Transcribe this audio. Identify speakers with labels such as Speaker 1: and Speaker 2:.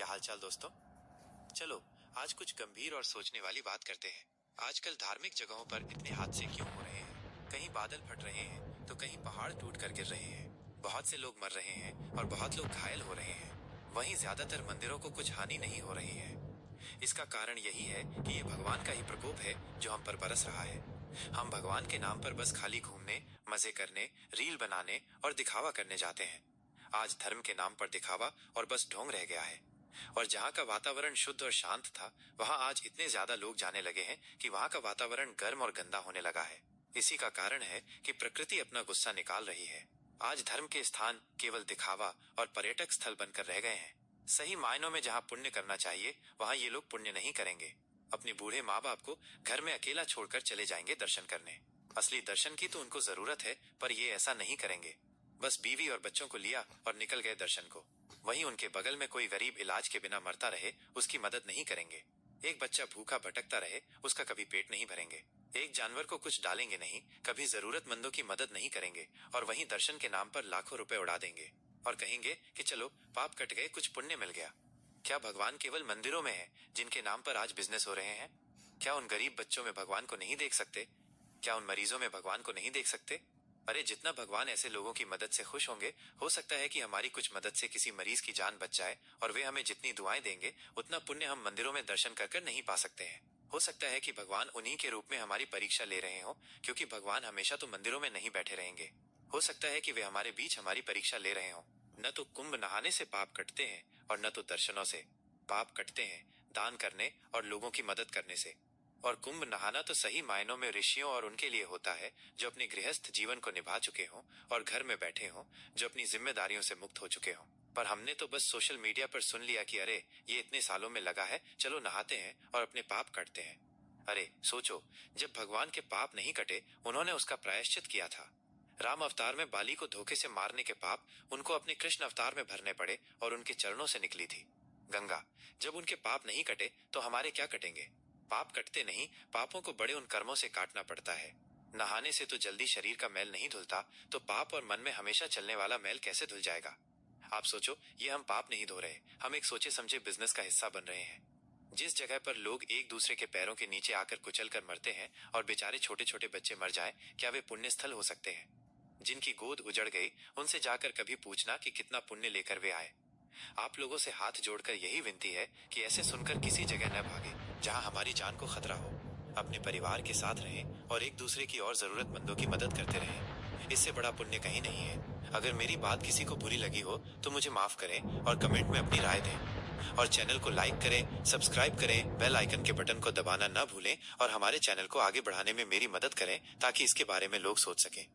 Speaker 1: क्या हालचाल दोस्तों। चलो आज कुछ गंभीर और सोचने वाली बात करते हैं। आजकल धार्मिक जगहों पर इतने हादसे क्यों हो रहे हैं? कहीं बादल फट रहे हैं तो कहीं पहाड़ टूट कर गिर रहे हैं। बहुत से लोग मर रहे हैं और बहुत लोग घायल हो रहे हैं। वहीं ज्यादातर मंदिरों को कुछ हानि नहीं हो रही है। इसका कारण यही है कि ये भगवान का ही प्रकोप है जो हम पर बरस रहा है। हम भगवान के नाम पर बस खाली घूमने, मजे करने, रील बनाने और दिखावा करने जाते हैं। आज धर्म के नाम पर दिखावा और बस ढोंग रह गया है। और जहाँ का वातावरण शुद्ध और शांत था, वहाँ आज इतने ज्यादा लोग जाने लगे हैं कि वहाँ का वातावरण गर्म और गंदा होने लगा है। इसी का कारण है कि प्रकृति अपना गुस्सा निकाल रही है। आज धर्म के स्थान केवल दिखावा और पर्यटक स्थल बनकर रह गए हैं। सही मायनों में जहाँ पुण्य करना चाहिए, वहाँ ये लोग पुण्य नहीं करेंगे। अपने बूढ़े माँ बाप को घर में अकेला छोड़कर चले जाएंगे दर्शन करने। असली दर्शन की तो उनको जरूरत है, पर ये ऐसा नहीं करेंगे। बस बीवी और बच्चों को लिया और निकल गए दर्शन को। वहीं उनके बगल में कोई गरीब इलाज के बिना मरता रहे, उसकी मदद नहीं करेंगे। एक बच्चा भूखा भटकता रहे, उसका कभी पेट नहीं भरेंगे। एक जानवर को कुछ डालेंगे नहीं, कभी जरूरतमंदों की मदद नहीं करेंगे। और वहीं दर्शन के नाम पर लाखों रुपए उड़ा देंगे और कहेंगे कि चलो पाप कट गए, कुछ पुण्य मिल गया। क्या भगवान केवल मंदिरों में है जिनके नाम पर आज बिजनेस हो रहे हैं? क्या उन गरीब बच्चों में भगवान को नहीं देख सकते? क्या उन मरीजों में भगवान को नहीं देख सकते? अरे जितना भगवान ऐसे लोगों की मदद से खुश होंगे, हो सकता है कि हमारी कुछ मदद से किसी मरीज की जान बच जाए। और वे हमें जितनी दुआएं देंगे, उतना पुण्य हम मंदिरों में दर्शन कर कर नहीं पा सकते हैं। हो सकता है कि भगवान उन्हीं के रूप में हमारी परीक्षा ले रहे हो, क्योंकि भगवान हमेशा तो मंदिरों में नहीं बैठे रहेंगे। हो सकता है कि वे हमारे बीच हमारी परीक्षा ले रहे हो। न तो कुंभ नहाने से पाप कटते हैं और न तो दर्शनों से। पाप कटते हैं दान करने और लोगों की मदद करने से। और कुंभ नहाना तो सही मायनों में ऋषियों और उनके लिए होता है जो अपने गृहस्थ जीवन को निभा चुके हों और घर में बैठे हों, जो अपनी जिम्मेदारियों से मुक्त हो चुके हों। पर हमने तो बस सोशल मीडिया पर सुन लिया कि अरे ये इतने सालों में लगा है, चलो नहाते हैं और अपने पाप कटते हैं। अरे सोचो, जब भगवान के पाप नहीं कटे, उन्होंने उसका प्रायश्चित किया था। राम अवतार में बाली को धोखे से मारने के पाप उनको अपने कृष्ण अवतार में भरने पड़े और उनके चरणों से निकली थी गंगा। जब उनके पाप नहीं कटे तो हमारे क्या कटेंगे? पाप कटते नहीं, पापों को बड़े उन कर्मों से काटना पड़ता है। नहाने से तो जल्दी शरीर का मैल नहीं धुलता, तो पाप और मन में हमेशा चलने वाला मैल कैसे धुल जाएगा? आप सोचो, ये हम पाप नहीं धो रहे, हम एक सोचे समझे बिजनेस का हिस्सा बन रहे हैं। जिस जगह पर लोग एक दूसरे के पैरों के नीचे आकर कुचल कर मरते हैं और बेचारे छोटे छोटे बच्चे मर जाएं, क्या वे पुण्य स्थल हो सकते हैं? जिनकी गोद उजड़ गई, उनसे जाकर कभी पूछना कि कितना पुण्य लेकर वे आए। आप लोगों से हाथ जोड़कर यही विनती है कि ऐसे सुनकर किसी जगह न भागे जहां हमारी जान को खतरा हो। अपने परिवार के साथ रहें और एक दूसरे की और जरूरतमंदों की मदद करते रहें। इससे बड़ा पुण्य कहीं नहीं है। अगर मेरी बात किसी को बुरी लगी हो तो मुझे माफ करें और कमेंट में अपनी राय दें। और चैनल को लाइक करें, सब्सक्राइब करें, बेल आइकन के बटन को दबाना न भूलें और हमारे चैनल को आगे बढ़ाने में मेरी मदद करें ताकि इसके बारे में लोग सोच सकें।